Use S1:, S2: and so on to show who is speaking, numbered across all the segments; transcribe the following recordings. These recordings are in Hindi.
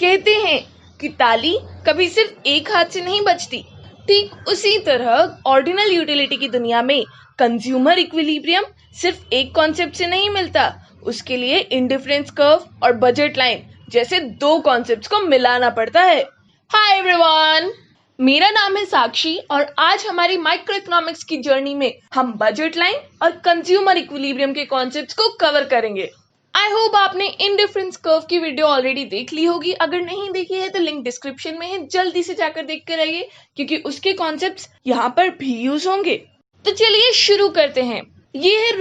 S1: कहते हैं कि ताली कभी सिर्फ एक हाथ से नहीं बजती। ठीक उसी तरह ऑर्डिनल यूटिलिटी की दुनिया में कंज्यूमर इक्विलिब्रियम सिर्फ एक कॉन्सेप्ट से नहीं मिलता, उसके लिए इंडिफरेंस कर्व और बजट लाइन जैसे दो कॉन्सेप्ट्स को मिलाना पड़ता है। हाय एवरीवन, मेरा नाम है साक्षी और आज हमारी माइक्रो इकोनॉमिक्स की जर्नी में हम बजट लाइन और कंज्यूमर इक्विलिब्रियम के कॉन्सेप्ट्स को कवर करेंगे। आई होप आपने इंडिफरेंस कर्व की वीडियो ऑलरेडी देख ली होगी। अगर नहीं देखी है तो लिंक डिस्क्रिप्शन में है, जल्दी से जाकर देख कर आइए क्योंकि उसके कॉन्सेप्ट्स यहाँ पर भी यूज होंगे। तो चलिए शुरू करते हैं। ये है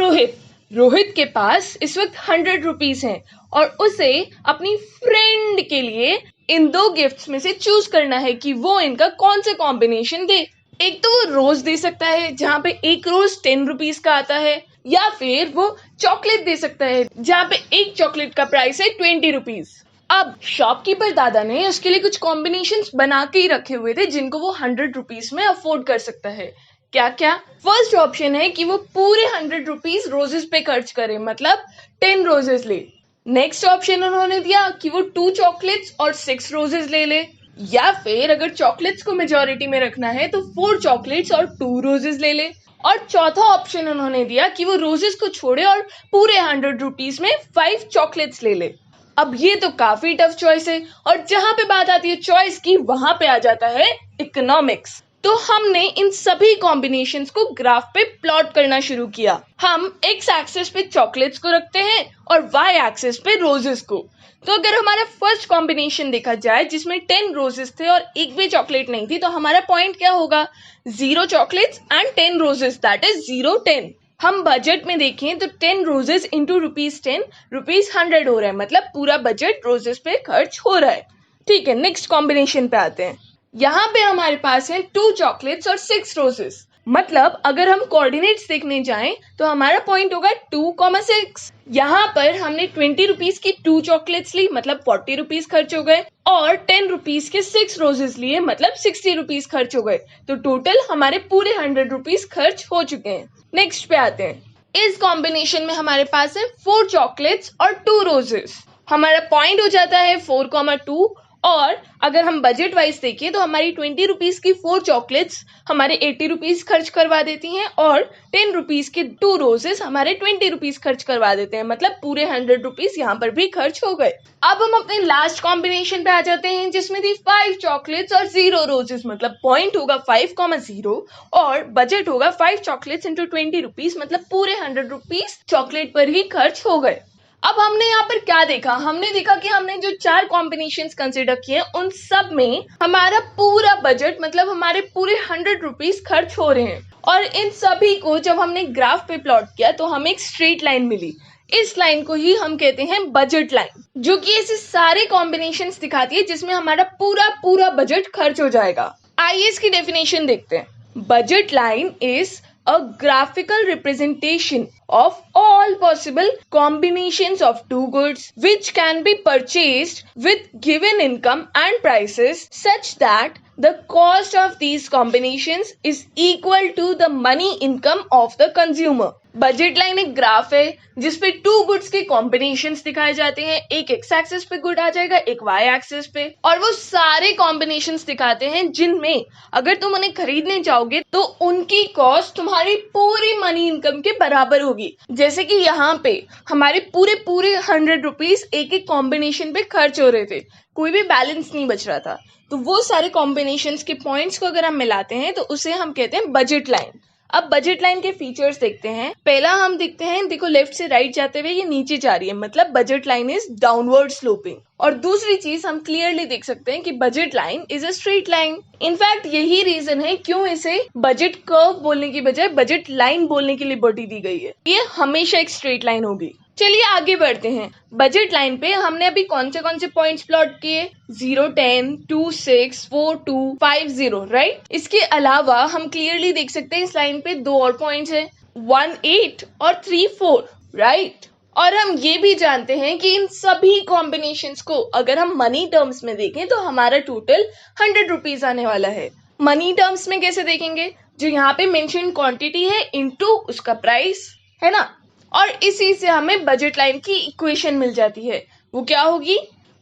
S1: रोहित के पास इस वक्त 100 रुपीज है और उसे अपनी फ्रेंड के लिए इन दो गिफ्ट्स में से चूज करना है कि वो इनका कौन सा कॉम्बिनेशन दे। एक तो वो रोज दे सकता है जहाँ पे एक रोज 10 रुपीज का आता है, या फिर वो चॉकलेट दे सकता है जहाँ पे एक चॉकलेट का प्राइस है 20 रुपीज। अब शॉपकीपर दादा ने उसके लिए कुछ कॉम्बिनेशंस बना के ही रखे हुए थे जिनको वो 100 रुपीज में अफोर्ड कर सकता है। क्या क्या? फर्स्ट ऑप्शन है कि वो पूरे 100 रुपीज रोजेस पे खर्च करे, मतलब 10 रोजेस ले। नेक्स्ट ऑप्शन उन्होंने दिया कि वो 2 चॉकलेट्स और 6 रोजेस ले ले, या फिर अगर चॉकलेट्स को मेजोरिटी में रखना है तो 4 चॉकलेट्स और 2 रोजेस ले ले। और चौथा ऑप्शन उन्होंने दिया कि वो रोजेस को छोड़े और पूरे 100 रुपीज में 5 चॉकलेट्स ले ले। अब ये तो काफी टफ चॉइस है और जहां पे बात आती है चॉइस की वहां पे आ जाता है इकोनॉमिक्स। तो हमने इन सभी कॉम्बिनेशंस को ग्राफ पे प्लॉट करना शुरू किया। हम एक्स एक्सिस पे चॉकलेट्स को रखते हैं और वाई एक्सिस पे रोजेस को। तो अगर हमारा फर्स्ट कॉम्बिनेशन देखा जाए जिसमें 10 रोजेस थे और एक भी चॉकलेट नहीं थी, तो हमारा पॉइंट क्या होगा? 0 chocolates and 10 roses, that is 0 10। हम बजट में देखें तो 10 रोजेस इंटू ₹10 ₹100 हो रहा है, मतलब पूरा बजट रोजेस पे खर्च हो रहा है। ठीक है, नेक्स्ट कॉम्बिनेशन पे आते हैं। यहाँ पे हमारे पास है 2 चॉकलेट्स और 6 रोजेस, मतलब अगर हम कोऑर्डिनेट्स देखने जाएं तो हमारा पॉइंट होगा 2,6। यहाँ पर हमने 20 रुपीज की 2 चॉकलेट्स ली, मतलब 40 रुपीज खर्च हो गए, और 10 रुपीज के 6 रोजेस लिए, मतलब 60 रुपीज खर्च हो गए। तो टोटल हमारे पूरे 100 रुपीज खर्च हो चुके हैं। नेक्स्ट पे आते हैं। इस कॉम्बिनेशन में हमारे पास है 4 चॉकलेट्स और 2 रोजेस। हमारा पॉइंट हो जाता है 4,2। और अगर हम बजट वाइज देखें तो हमारी 20 रुपीज की 4 चॉकलेट्स हमारे 80 रुपीज खर्च करवा देती हैं और 10 रुपीज के 2 रोजेस हमारे 20 रुपीज खर्च करवा देते हैं, मतलब पूरे 100 रुपीज यहाँ पर भी खर्च हो गए। अब हम अपने लास्ट कॉम्बिनेशन पे आ जाते हैं जिसमें थी 5 चॉकलेट्स और 0 रोजेस, मतलब पॉइंट होगा 5,0 और बजट होगा 5 चॉकलेट्स इंटू 20 रुपीज, मतलब पूरे 100 रुपीज चॉकलेट पर ही खर्च हो गए। अब हमने यहाँ पर क्या देखा? हमने देखा कि हमने जो 4 कॉम्बिनेशंस कंसिडर किए उन सब में हमारा पूरा बजट, मतलब हमारे पूरे 100 रुपीज खर्च हो रहे हैं। और इन सभी को जब हमने ग्राफ पे प्लॉट किया तो हमें एक स्ट्रेट लाइन मिली। इस लाइन को ही हम कहते हैं बजट लाइन, जो कि ऐसे सारे कॉम्बिनेशंस दिखाती है जिसमें हमारा पूरा बजट खर्च हो जाएगा। आइए इसकी डेफिनेशन देखते हैं। Budget line is a graphical representation of all possible combinations of two goods which can be purchased with given income and prices such that the cost of these combinations is equal to the money income of the consumer. Budget line एक ग्राफ है जिसपे 2 गुड्स के कॉम्बिनेशंस दिखाए जाते हैं। एक एक्स एक्सिस पे गुड आ जाएगा, एक वाई एक्सिस पे, और वो सारे कॉम्बिनेशंस दिखाते हैं जिनमें अगर तुम उन्हें खरीदने जाओगे तो उनकी कॉस्ट तुम्हारी पूरी मनी इनकम के बराबर होगी। जैसे कि यहाँ पे हमारे पूरे 100 रुपीज एक एक कॉम्बिनेशन पे खर्च हो रहे थे, कोई भी बैलेंस नहीं बच रहा था। तो वो सारे कॉम्बिनेशंस के पॉइंट्स को अगर हम मिलाते हैं तो उसे हम कहते हैं बजट लाइन। अब बजट लाइन के फीचर्स देखते हैं। पहला हम देखते हैं, देखो लेफ्ट से राइट जाते हुए ये नीचे जा रही है, मतलब budget line is downward sloping. और दूसरी चीज हम क्लियरली देख सकते हैं कि budget line is a straight line. In fact यही रीजन है क्यों इसे बजट कर्व बोलने की बजाय बजट लाइन बोलने के लिए बॉडी दी गई है। ये हमेशा एक स्ट्रेट लाइन होगी। चलिए आगे बढ़ते हैं। बजट लाइन पे हमने अभी कौन से पॉइंट्स प्लॉट किए? 0 10 2 6 4 2 5 0, राइट। इसके अलावा हम क्लियरली देख सकते हैं इस लाइन पे 2 और पॉइंट्स हैं, 1 8 और 3 4, राइट। और हम ये भी जानते हैं कि इन सभी कॉम्बिनेशंस को अगर हम मनी टर्म्स में देखें तो हमारा टोटल 100 रुपीज आने वाला है। मनी टर्म्स में कैसे देखेंगे? जो यहाँ पे मेंशन क्वांटिटी है इनटू उसका प्राइस, है ना। और इसी से हमें बजट लाइन की इक्वेशन मिल जाती है। वो क्या होगी?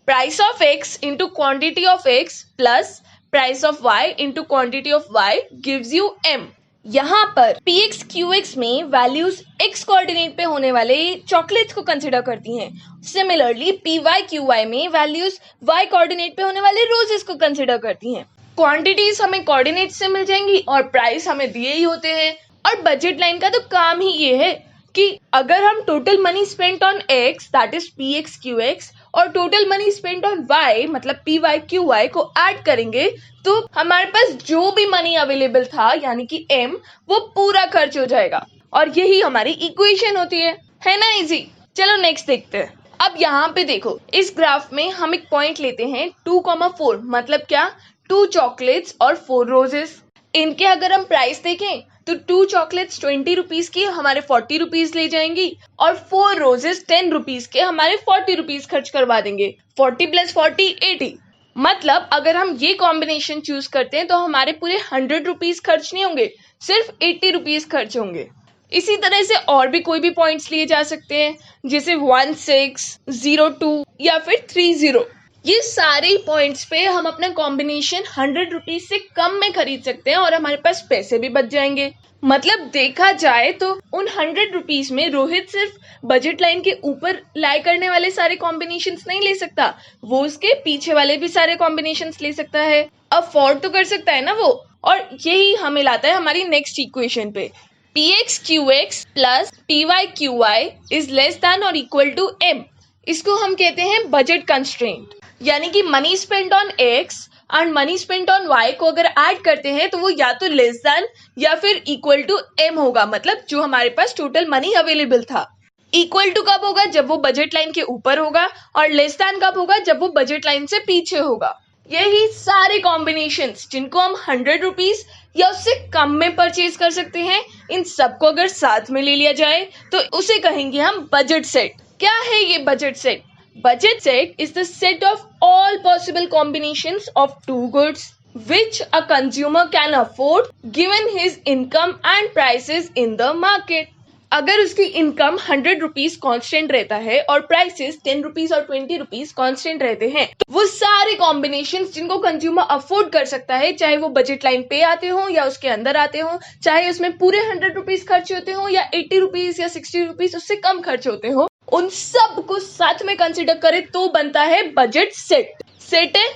S1: Price of x into quantity of x plus price of y into quantity of y gives you m। यहाँ पर px qx में वैल्यूज x कोऑर्डिनेट पे होने वाले चॉकलेट्स को कंसिडर करती हैं। सिमिलरली py qy में वैल्यूज y कोऑर्डिनेट पे होने वाले रोजेस को कंसिडर करती हैं। क्वांटिटीज हमें कोऑर्डिनेट से मिल जाएंगी और प्राइस हमें दिए ही होते हैं। और बजट लाइन का तो काम ही ये है कि अगर हम total money spent on x that is px qx और total money spent on y मतलब py qy को ऐड करेंगे तो हमारे पास जो भी मनी अवेलेबल था यानी कि m वो पूरा खर्च हो जाएगा और यही हमारी इक्वेशन होती है ना इजी। चलो नेक्स्ट देखते हैं। अब यहाँ पे देखो इस ग्राफ में हम एक पॉइंट लेते हैं 2,4 मतलब क्या 2 चॉकलेट्स और 4 रोजेस। इनके अगर हम प्राइस देखें तो 2 चॉकलेट्स 20 रुपीज की हमारे 40 रुपीज ले जाएंगी और 4 रोजेस 10 रुपीज के हमारे 40 रुपीज खर्च करवा देंगे। 40 प्लस 40 80 मतलब अगर हम ये कॉम्बिनेशन चूज करते हैं तो हमारे पूरे 100 रुपीज खर्च नहीं होंगे, सिर्फ 80 रुपीज खर्च होंगे। इसी तरह से और भी कोई भी पॉइंट्स लिए जा सकते हैं जैसे 1602 या फिर 30। ये सारे पॉइंट्स पे हम अपना कॉम्बिनेशन 100 रुपीज से कम में खरीद सकते हैं और हमारे पास पैसे भी बच जाएंगे। मतलब देखा जाए तो उन 100 रुपीज में रोहित सिर्फ बजट लाइन के ऊपर लाई करने वाले सारे कॉम्बिनेशंस नहीं ले सकता, वो उसके पीछे वाले भी सारे कॉम्बिनेशंस ले सकता है, अफोर्ड तो कर सकता है ना वो। और यही हमें लाता है हमारी नेक्स्ट इक्वेशन पे px qx plus py qy is less than और इक्वल टू m। इसको हम कहते हैं बजट कंस्ट्रेंट, यानी कि money spent on x and money spent on y को अगर ऐड करते हैं तो वो या तो लेस देन या फिर इक्वल टू m होगा, मतलब जो हमारे पास टोटल मनी अवेलेबल था। इक्वल टू कब होगा? जब वो बजट लाइन के ऊपर होगा और लेस देन कब होगा? जब वो बजट लाइन से पीछे होगा। यही सारे कॉम्बिनेशंस जिनको हम 100 रुपीज या उससे कम में परचेज कर सकते हैं, इन सबको अगर साथ में ले लिया जाए तो उसे कहेंगे हम बजट सेट। क्या है ये budget set? Budget set is the set of all possible combinations of two goods which a consumer can afford given his income and prices in the market। अगर उसकी इनकम 100 रुपीज कॉन्स्टेंट रहता है और प्राइसेस 10 रुपीज और 20 रुपीज कॉन्स्टेंट रहते हैं तो वो सारे कॉम्बिनेशन जिनको कंज्यूमर अफोर्ड कर सकता है, चाहे वो बजट लाइन पे आते हो या उसके अंदर आते हो, चाहे उसमें पूरे 100 रुपीज खर्च होते हो या 80 रुपीज या 60 रुपीज उससे कम खर्च होते हो, उन सब को साथ में कंसिडर करें तो बनता है बजट सेट। सेट है।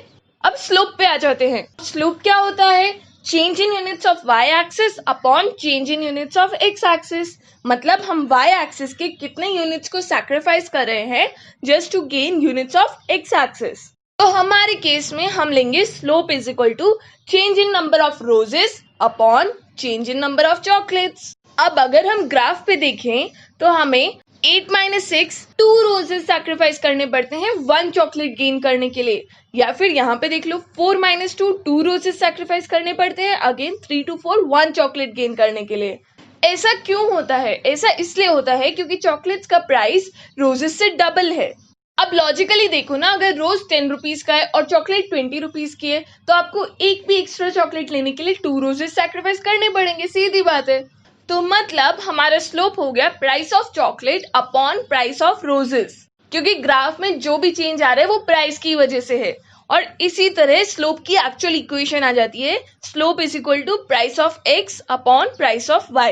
S1: अब स्लोप पे आ जाते हैं। स्लोप क्या होता है? Change in units of y axis upon change in units of x axis. मतलब हम y एक्सिस के कितने यूनिट्स को सैक्रिफाइस कर रहे हैं just to gain units of x axis. तो हमारे केस में हम लेंगे slope is equal to change in number of roses upon change in number of chocolates. अब अगर हम ग्राफ पे देखें तो हमें 8 - 6 2 रोजेस सैक्रिफाइस करने पड़ते हैं 1 चॉकलेट गेन करने के लिए, या फिर यहाँ पे देख लो 4 - 2 2 रोजेस सैक्रिफाइस करने पड़ते हैं अगेन 3 to 4 1 चॉकलेट गेन करने के लिए। ऐसा क्यों होता है? ऐसा इसलिए होता है क्योंकि चॉकलेट्स का प्राइस रोजेस से डबल है। अब लॉजिकली देखो ना, अगर रोज 10 रुपीज का है और चॉकलेट 20 रुपीज की है तो आपको एक भी एक्स्ट्रा चॉकलेट लेने के लिए 2 रोजेस सैक्रिफाइस करने पड़ेंगे, सीधी बात है। तो मतलब हमारा स्लोप हो गया price of chocolate upon price of roses, क्योंकि ग्राफ में जो भी चेंज आ रहा है वो प्राइस की वजह से है। और इसी तरह स्लोप की एक्चुअल इक्वेशन आ जाती है slope is equal to price of x upon price of y।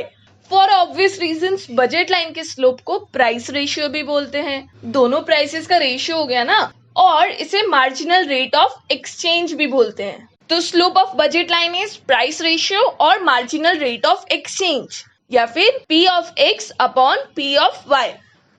S1: For obvious reasons budget line के स्लोप को प्राइस रेशियो भी बोलते हैं। दोनों प्राइसेस का रेशियो हो गया ना, और इसे मार्जिनल रेट ऑफ एक्सचेंज भी बोलते हैं। तो slope of budget line is price ratio और मार्जिनल रेट ऑफ एक्सचेंज, या फिर P of x upon P of y।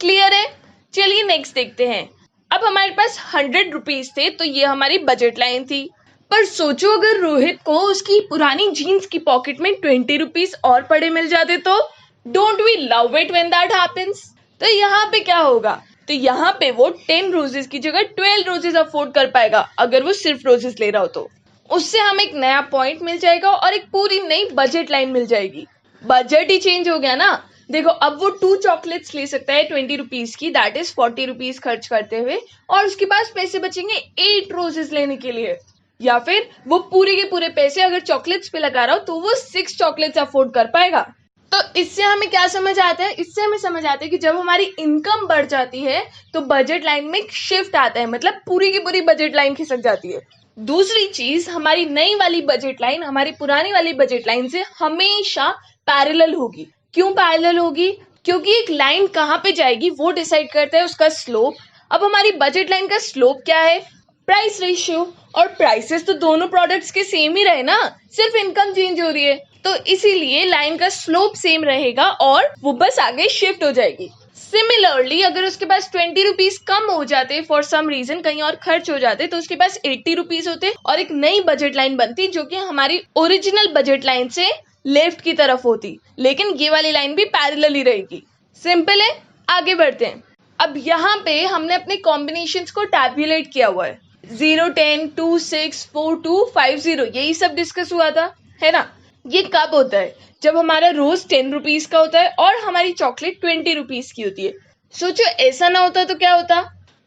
S1: Clear है? चलिए नेक्स्ट देखते हैं। अब हमारे पास 100 रुपीज थे तो ये हमारी बजट लाइन थी, पर सोचो अगर रोहित को उसकी पुरानी जीन्स की पॉकेट में 20 रुपीज और पड़े मिल जाते तो don't we love it when that happens. तो यहाँ पे क्या होगा? तो यहाँ पे वो 10 रोजेस की जगह 12 रोजेस अफोर्ड कर पाएगा अगर वो सिर्फ रोजेस ले रहा हो तो। उससे हमें एक नया पॉइंट मिल जाएगा और एक पूरी नई बजट लाइन मिल जाएगी। बजट ही चेंज हो गया ना। देखो अब वो 2 चॉकलेट्स ले सकता है 20 रुपीज की, दैट इज 40 रुपीज खर्च करते हुए, और उसके पास पैसे बचेंगे 8 रोजेस लेने के लिए। या फिर वो पूरे के पूरे पैसे अगर चॉकलेट्स पे लगा रहा हो तो वो 6 चॉकलेट्स अफोर्ड कर पाएगा। तो इससे हमें क्या समझ आता है? इससे हमें समझ आता है कि जब हमारी इनकम बढ़ जाती है तो बजट लाइन में एक शिफ्ट आता है, मतलब पूरी की पूरी बजट लाइन खिसक जाती है। दूसरी चीज, हमारी नई वाली बजट लाइन हमारी पुरानी वाली बजट लाइन से हमेशा पैरेलल होगी। क्यों पैरेलल होगी? क्योंकि एक लाइन कहाँ पे जाएगी वो डिसाइड करता है उसका स्लोप। अब हमारी बजट लाइन का स्लोप क्या है? Price ratio. और प्राइसेस तो दोनों प्रोडक्ट्स के सेम ही रहे ना, सिर्फ इनकम चेंज हो रही है, तो इसीलिए लाइन का स्लोप सेम रहेगा और वो बस आगे शिफ्ट हो जाएगी। सिमिलरली अगर उसके पास 20 रुपीज कम हो जाते, फॉर सम रीजन कहीं और खर्च हो जाते, तो उसके पास 80 रुपीज होते और एक नई बजट लाइन बनती जो कि हमारी ओरिजिनल बजट लाइन से लेफ्ट की तरफ होती, लेकिन ये वाली लाइन भी पैरेलल ही रहेगी। सिंपल है, आगे बढ़ते हैं। अब यहाँ पे हमने अपने कॉम्बिनेशंस को टैब्युलेट किया हुआ है, 0, 10, 2, 6, 4, 2, 5, 0, यही सब डिस्कस हुआ था, है ना। ये कब होता है? जब हमारा रोज 10 रुपीज का होता है और हमारी चॉकलेट 20 रुपीज की होती है। सोचो ऐसा ना होता तो क्या होता?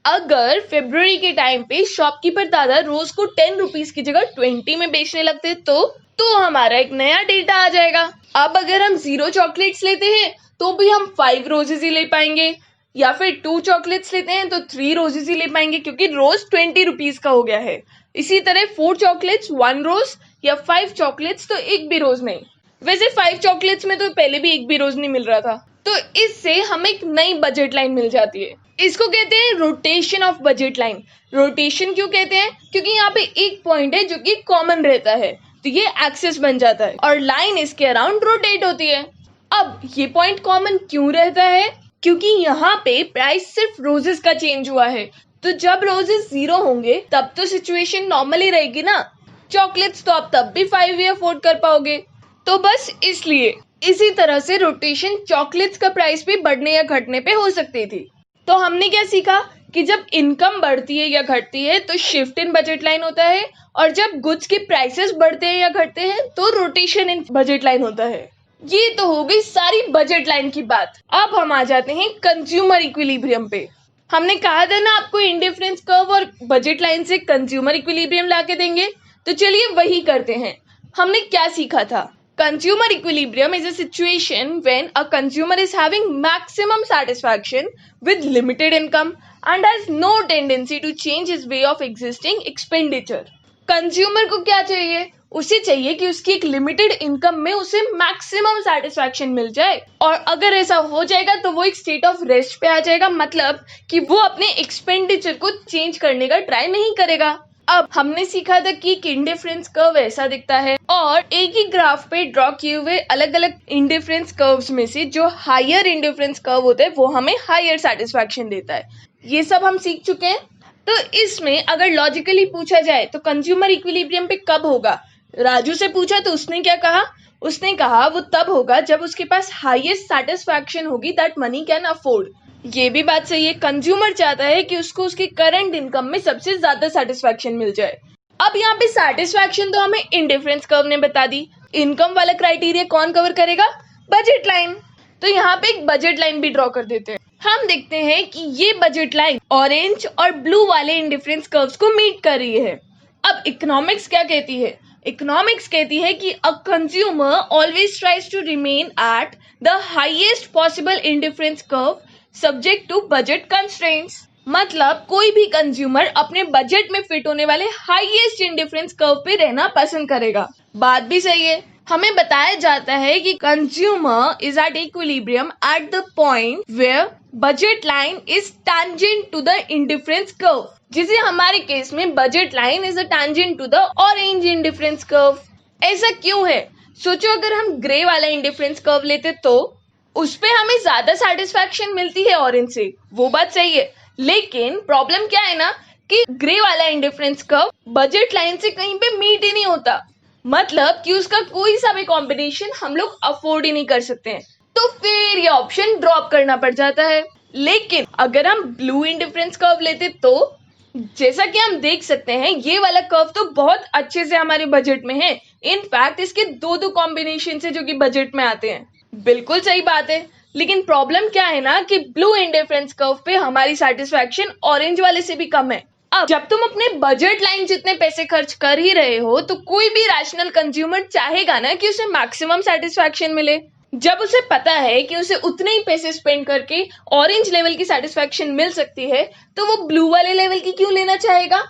S1: अगर फरवरी के टाइम पे शॉपकीपर दादा रोज को 10 रुपीज की जगह 20 में बेचने लगते तो हमारा एक नया डेटा आ जाएगा। अब अगर हम 0 चॉकलेट्स लेते हैं तो भी हम 5 रोजेस ही ले पाएंगे, या फिर 2 चॉकलेट्स लेते हैं तो 3 रोजेस ही ले पाएंगे, क्योंकि रोज 20 रुपीज का हो गया है। इसी तरह 4 चॉकलेट्स 1 रोज या 5 चॉकलेट्स तो एक भी रोज नहीं। वैसे 5 चॉकलेट्स में तो पहले भी एक भी रोज नहीं मिल रहा था। तो इससे हमें एक नई बजट लाइन मिल जाती है। इसको कहते हैं rotation of budget line. Rotation क्यों कहते हैं? क्योंकि यहाँ पे एक पॉइंट है जो कि कॉमन रहता है, तो ये एक्सिस बन जाता है और लाइन इसके अराउंड रोटेट होती है। अब ये पॉइंट कॉमन क्यों रहता है? क्योंकि यहाँ पे प्राइस सिर्फ रोजेस का चेंज हुआ है, तो जब रोजेस 0 होंगे तब तो सिचुएशन नॉर्मल ही रहेगी ना। चॉकलेट्स तो आप तब भी 5 ही अफोर्ड कर पाओगे, तो बस इसलिए इसी तरह से रोटेशन चॉकलेट्स का प्राइस भी बढ़ने या घटने पे हो सकती थी। तो हमने क्या सीखा कि जब इनकम बढ़ती है या घटती है तो शिफ्ट इन बजट लाइन होता है, और जब गुड्स के प्राइसेस बढ़ते हैं या घटते हैं तो रोटेशन इन बजट लाइन होता है। ये तो हो गई सारी बजट लाइन की बात। अब हम आ जाते हैं कंज्यूमर इक्विलिब्रियम पे। हमने कहा था ना आपको इंडिफरेंस कर्व और बजट लाइन से कंज्यूमर इक्विलिब्रियम लाके देंगे, तो चलिए वही करते हैं। हमने क्या सीखा था? Consumer equilibrium is a situation when a consumer is having maximum satisfaction with limited income and has no tendency to change his way of existing expenditure. Consumer को क्या चाहिए? उसे चाहिए कि उसकी एक लिमिटेड इनकम में उसे मैक्सिमम सेटिस्फैक्शन मिल जाए, और अगर ऐसा हो जाएगा तो वो एक स्टेट ऑफ रेस्ट पे आ जाएगा, मतलब कि वो अपने एक्सपेंडिचर को चेंज करने का ट्राई नहीं करेगा। अब हमने सीखा था कि इंडिफरेंस कर्व ऐसा दिखता है, और एक ही ग्राफ पे ड्रॉ किए हुए अलग अलग इंडिफरेंस कर्व्स में से जो हायर इंडिफरेंस कर्व होता है वो हमें हायर सेटिस्फैक्शन देता है। ये सब हम सीख चुके हैं। तो इसमें अगर लॉजिकली पूछा जाए तो कंज्यूमर इक्विलिब्रियम पे कब होगा? राजू से पूछा तो उसने क्या कहा? उसने कहा वो तब होगा जब उसके पास हाईएस्ट सेटिस्फैक्शन होगी दैट मनी कैन अफोर्ड। ये भी बात सही है, कंज्यूमर चाहता है कि उसको उसकी करंट इनकम में सबसे ज्यादा सेटिस्फैक्शन मिल जाए। अब यहाँ पे सेटिस्फैक्शन तो हमें इंडिफरेंस कर्व ने बता दी, इनकम वाला क्राइटेरिया कौन कवर करेगा? Budget line. तो यहाँ पे एक बजट लाइन भी ड्रॉ कर देते हैं। हम देखते हैं कि ये बजट लाइन ऑरेंज और ब्लू वाले इंडिफरेंस कर्व्स को मीट कर रही है। अब इकोनॉमिक्स क्या कहती है? इकोनॉमिक्स कहती है कि a consumer always tries to remain at the highest possible indifference curve subject to budget constraints. मतलब कोई भी कंज्यूमर अपने बजट में फिट होने वाले हाईएस्ट इंडिफरेंस कर्व पे रहना पसंद करेगा। बात भी सही है। हमें बताया जाता है कि consumer is at equilibrium at the point where budget line is tangent to the indifference curve, जिसे हमारे केस में budget line is a tangent to the orange indifference curve. ऐसा क्यों है? सोचो अगर हम ग्रे वाला इंडिफरेंस कर्व लेते तो उस पे हमें ज्यादा सेटिस्फैक्शन मिलती है ऑरेंज से, वो बात सही है, लेकिन प्रॉब्लम क्या है ना कि ग्रे वाला इंडिफरेंस कर्व बजट लाइन से कहीं पे मीट ही नहीं होता, मतलब कि उसका कोई सा भी कॉम्बिनेशन हम लोग अफोर्ड ही नहीं कर सकते हैं, तो फिर ये ऑप्शन ड्रॉप करना पड़ जाता है। लेकिन अगर हम ब्लू इंडिफरेंस कर्व लेते तो जैसा कि हम देख सकते हैं ये वाला कर्व तो बहुत अच्छे से हमारे बजट में है। इनफैक्ट इसके दो कॉम्बिनेशन है जो कि बजट में आते हैं। बिल्कुल सही बात है, लेकिन प्रॉब्लम क्या है ना कि ब्लू इंडिफरेंस कर्व पे हमारी सेटिस्फैक्शन ऑरेंज वाले से भी कम है। अब जब तुम अपने बजट लाइन जितने पैसे खर्च कर ही रहे हो तो कोई भी रैशनल कंज्यूमर चाहेगा ना कि उसे मैक्सिमम सेटिस्फैक्शन मिले। जब उसे पता है कि उसे उतने ही पैसे स्पेंड करके ऑरेंज लेवल की सेटिस्फैक्शन मिल सकती है, तो वो ब्लू वाले लेवल की क्यों लेना चाहेगा?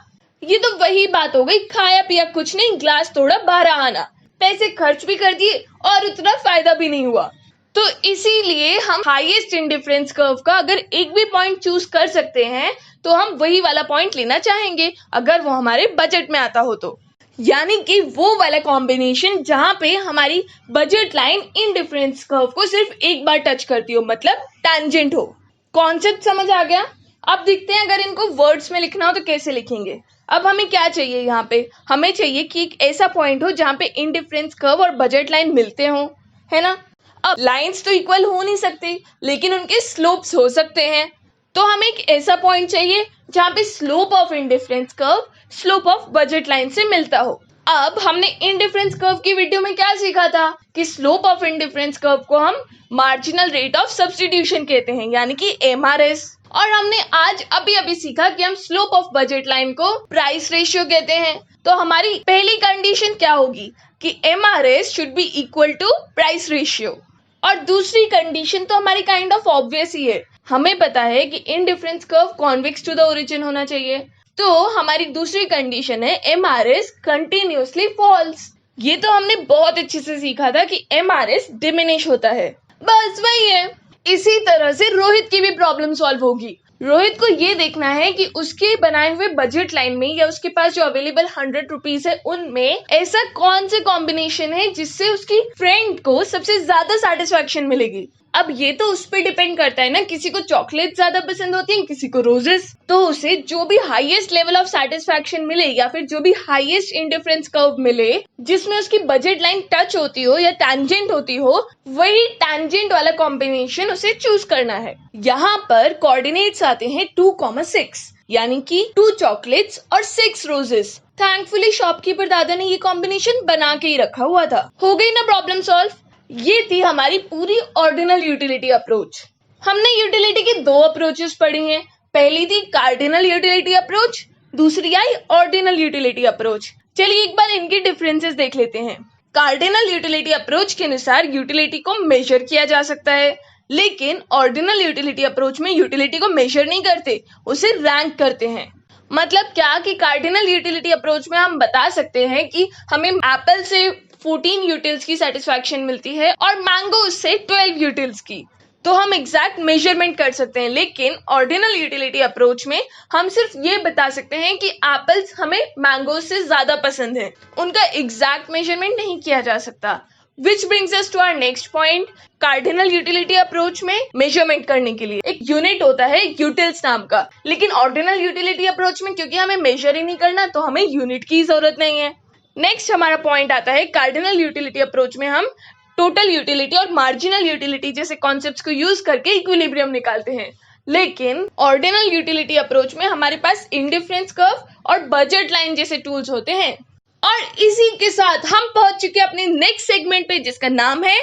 S1: ये तो वही बात हो गई, खाया पिया कुछ नहीं, ग्लास तोड़ा 12 आना, पैसे खर्च भी कर दिए और उतना फायदा भी नहीं हुआ। तो इसीलिए हम हाईएस्ट इंडिफरेंस कर्व का अगर एक भी पॉइंट चूज कर सकते हैं तो हम वही वाला पॉइंट लेना चाहेंगे, अगर वो हमारे बजट में आता हो तो। यानी कि वो वाला कॉम्बिनेशन जहां पे हमारी बजट लाइन इंडिफरेंस कर्व को सिर्फ एक बार टच करती हो, मतलब टैंजेंट हो। कॉन्सेप्ट समझ आ गया? अब देखते हैं अगर इनको वर्ड्स में लिखना हो तो कैसे लिखेंगे। अब हमें क्या चाहिए, यहाँ पे हमें चाहिए कि एक ऐसा पॉइंट हो जहां पे इंडिफरेंस कर्व और बजट लाइन मिलते हो, है ना। अब लाइंस तो इक्वल हो नहीं सकते, लेकिन उनके स्लोप्स हो सकते हैं। तो हमें एक ऐसा पॉइंट चाहिए जहां पे slope of indifference curve slope of budget line से मिलता हो। अब हमने इंडिफरेंस कर्व की वीडियो में क्या सीखा था कि स्लोप ऑफ इंडिफरेंस कर्व को हम मार्जिनल रेट ऑफ सब्स्टिट्यूशन कहते हैं, यानी कि MRS। और हमने आज अभी अभी सीखा कि हम स्लोप ऑफ बजट लाइन को प्राइस रेशियो कहते हैं। तो हमारी पहली कंडीशन क्या होगी कि MRS should be equal to price ratio. और दूसरी कंडीशन तो हमारी काइंड ऑफ ऑब्वियस ही है, हमें पता है कि indifference curve convex to the origin होना चाहिए। तो हमारी दूसरी कंडीशन है MRS कंटिन्यूअसली फॉल्स। ये तो हमने बहुत अच्छे से सीखा था कि MRS डिमिनिश होता है, बस वही है। इसी तरह से रोहित की भी प्रॉब्लम सॉल्व होगी। रोहित को ये देखना है कि उसके बनाए हुए बजट लाइन में या उसके पास जो अवेलेबल 100 रुपीज है उनमें ऐसा कौन से कॉम्बिनेशन है जिससे उसकी फ्रेंड को सबसे ज्यादा सेटिस्फैक्शन मिलेगी। अब ये तो उस पर डिपेंड करता है ना, किसी को चॉकलेट ज्यादा पसंद होती है, किसी को रोजेस। तो उसे जो भी हाईएस्ट लेवल ऑफ सेटिस्फैक्शन मिले या फिर जो भी हाईएस्ट इंडिफरेंस कर्व मिले जिसमें उसकी बजट लाइन टच होती हो या टैंजेंट होती हो, वही टैंजेंट वाला कॉम्बिनेशन उसे चूज करना है। यहाँ पर कोऑर्डिनेट्स आते हैं 2,6, यानी कि 2 चॉकलेट्स और 6 रोजेस। थैंकफुली शॉपकीपर दादा ने ये कॉम्बिनेशन बना के ही रखा हुआ था। हो गई ना प्रॉब्लम सॉल्व। ये थी हमारी पूरी ऑर्डिनल यूटिलिटी अप्रोच। हमने यूटिलिटी की 2 अप्रोचेस पढ़ी हैं। पहली थी कार्डिनल यूटिलिटी अप्रोच, दूसरी आई ऑर्डिनल यूटिलिटी अप्रोच। चलिए एक बार इनके डिफरेंसेस देख लेते हैं। कार्डिनल यूटिलिटी अप्रोच के अनुसार यूटिलिटी को मेजर किया जा सकता है, लेकिन ऑर्डिनल यूटिलिटी अप्रोच में यूटिलिटी को मेजर नहीं करते, उसे रैंक करते हैं। मतलब क्या कि कार्डिनल यूटिलिटी अप्रोच में हम बता सकते हैं कि हमें एप्पल से 14 यूटिल्स की सेटिस्फैक्शन मिलती है और मैंगो से 12 यूटिल्स की, तो हम एग्जैक्ट मेजरमेंट कर सकते हैं। लेकिन ऑर्डिनल यूटिलिटी अप्रोच में हम सिर्फ ये बता सकते हैं कि एप्पल्स हमें मैंगो से ज्यादा पसंद है, उनका एग्जैक्ट मेजरमेंट नहीं किया जा सकता। Which brings us to our next point. Cardinal utility approach में मेजरमेंट करने के लिए एक यूनिट होता है यूटिल्स नाम का, लेकिन ऑर्डिनल यूटिलिटी अप्रोच में क्योंकि हमें मेजर ही नहीं करना तो हमें यूनिट की जरूरत नहीं है। नेक्स्ट हमारा पॉइंट आता है कार्डिनल यूटिलिटी अप्रोच में हम टोटल यूटिलिटी और मार्जिनल यूटिलिटी जैसे कॉन्सेप्ट्स को यूज करके इक्विलिब्रियम निकालते हैं, लेकिन ऑर्डिनल यूटिलिटी अप्रोच में हमारे पास इंडिफरेंस कर्व और बजट लाइन जैसे टूल्स होते हैं। और इसी के साथ हम पहुंच चुके हैं अपने नेक्स्ट सेगमेंट पे जिसका नाम है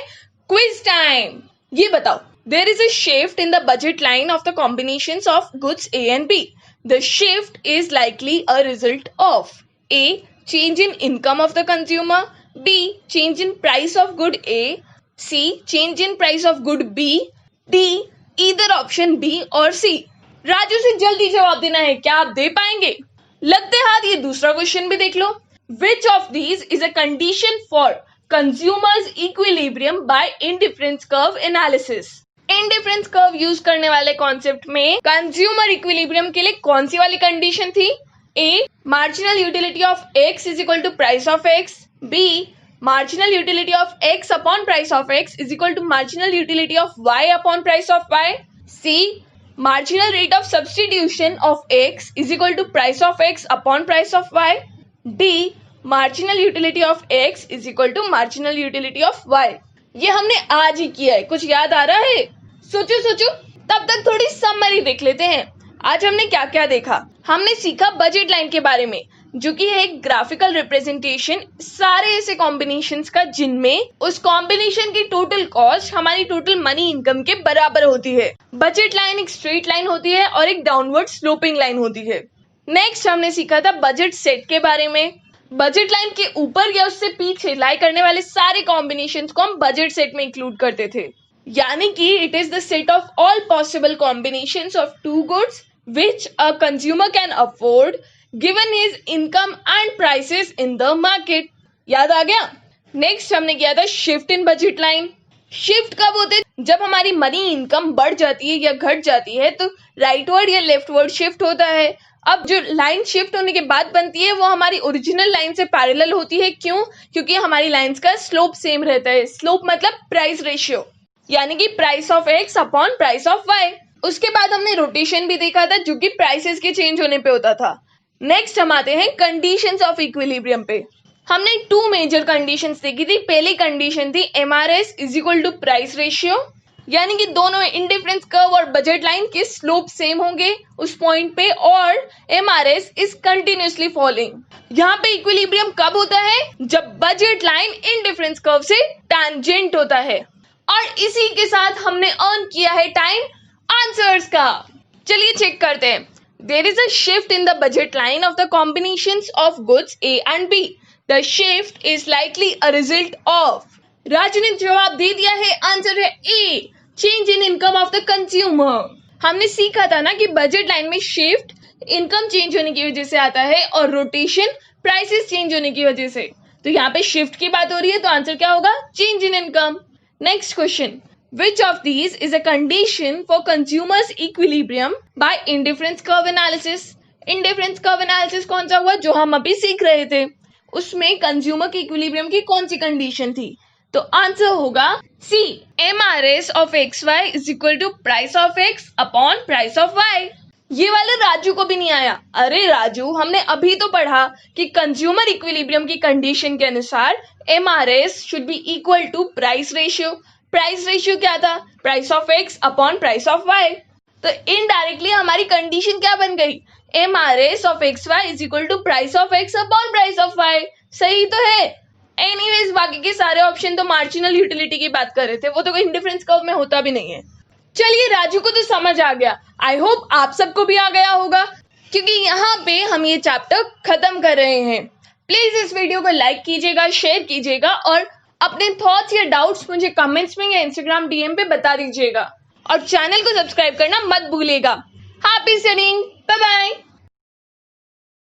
S1: क्विज टाइम। ये बताओ, there is a shift in the budget line of the combinations of goods A and B. The shift is likely a result of A. Change in income of the consumer, B. Change in price of good A, C. Change in price of good B, D. Either option B or C. Raju से जल्दी जवाब देना है, क्या आप दे पाएंगे? लगते हाथ ये दूसरा क्वेश्चन भी देख लो। Which of these is a condition for consumers equilibrium by indifference curve analysis? Indifference curve use करने वाले कॉन्सेप्ट में कंज्यूमर इक्विलिब्रियम के लिए कौन सी वाली कंडीशन थी? A. Marginal utility of x is equal to price of x. B. Marginal utility of x upon price of x is equal to marginal utility of y upon price of y. C. Marginal rate of substitution of x is equal to price of x upon price of y. D. Marginal utility of x is equal to marginal utility of y. ये हमने आज ही किया है, कुछ याद आ रहा है? सोचो, तब तक थोड़ी समरी देख लेते हैं। आज हमने क्या क्या देखा? हमने सीखा बजट लाइन के बारे में, जो कि है एक ग्राफिकल रिप्रेजेंटेशन सारे ऐसे कॉम्बिनेशंस का जिनमें उस कॉम्बिनेशन की टोटल कॉस्ट हमारी टोटल मनी इनकम के बराबर होती है। बजट लाइन एक स्ट्रेट लाइन होती है और एक डाउनवर्ड स्लोपिंग लाइन होती है। नेक्स्ट हमने सीखा था बजट सेट के बारे में। बजट लाइन के ऊपर या उससे पीछे लाई करने वाले सारे कॉम्बिनेशंस को हम बजट सेट में इंक्लूड करते थे, यानी कि it is the set of all possible combinations of two goods which a consumer can afford given his income and prices in the market। याद आ गया। नेक्स्ट हमने किया था shift in budget line. Shift कब होते हैं? जब हमारी मनी इनकम बढ़ जाती है या घट जाती है तो राइटवर्ड या लेफ्टवर्ड शिफ्ट होता है। अब जो लाइन शिफ्ट होने के बाद बनती है वो हमारी ओरिजिनल लाइन से पैरेलल होती है। क्यों? क्योंकि हमारी लाइंस का स्लोप सेम रहता है। स्लोप मतलब प्राइस रेशियो, यानी कि price of X upon price of Y. उसके बाद हमने रोटेशन भी देखा था जो कि प्राइसेस के चेंज होने पे होता था। नेक्स्ट हम आते हैं कंडीशंस ऑफ इक्विलिब्रियम पे। हमने टू मेजर कंडीशंस देखी थी। पहली कंडीशन थी MRS is equal to price ratio, यानी कि दोनों इंडिफरेंस कर्व और बजट लाइन के स्लोप सेम होंगे उस पॉइंट पे, और एमआरएस इज कंटिन्यूअसली फॉलोइंग। यहाँ पे इक्विलिब्रियम कब होता है? जब बजट लाइन इंडिफरेंस कर्व से टैंजेंट होता है। और इसी के साथ हमने अर्न किया है टाइम आंसर्स का। चलिए चेक करते हैं। There is a shift in the budget line of the combinations of goods A and B. The shift is likely a result of. Raju ने जवाब दे दिया है, आंसर है A, change in income of the consumer. हमने सीखा था ना कि बजट लाइन में शिफ्ट इनकम चेंज होने की वजह से आता है और रोटेशन प्राइसेस चेंज होने की वजह से। तो यहाँ पे शिफ्ट की बात हो रही है तो आंसर क्या होगा? Change in income. Next question, which of these is a condition for consumers equilibrium by indifference curve analysis? indifference curve analysis कौन सा हुआ जो हम अभी सीख रहे थे? उसमें कंज्यूमर के इक्विलिब्रियम की कौन सी कंडीशन थी? तो आंसर होगा C, MRS of X Y is equal to price of X upon price of Y. ये वाला राजू को भी नहीं आया। अरे राजू, हमने अभी तो पढ़ा कि कंज्यूमर इक्विलिब्रियम की कंडीशन के अनुसार MRS should be equal to price ratio. Price ratio क्या था? Price of X upon price of Y. तो इनडायरेक्टली हमारी कंडीशन क्या बन गई? MRS of X Y is equal to price of X upon price of Y. सही तो है। एनीवेज, बाकी के सारे ऑप्शन तो मार्जिनल यूटिलिटी की बात कर रहे थे, वो तो कोई इंडिफरेंस कर्व में होता भी नहीं है। चलिए, राजू को तो समझ आ गया। आई होप आप सबको भी आ गया होगा, क्योंकि यहाँ पे हम ये चैप्टर खत्म कर रहे हैं। प्लीज इस वीडियो को लाइक कीजिएगा, शेयर कीजिएगा और अपने थॉट्स या डाउट्स मुझे कमेंट्स में या इंस्टाग्राम डीएम पे बता दीजिएगा। और चैनल को सब्सक्राइब करना मत भूलिएगा। Happy studying, bye bye.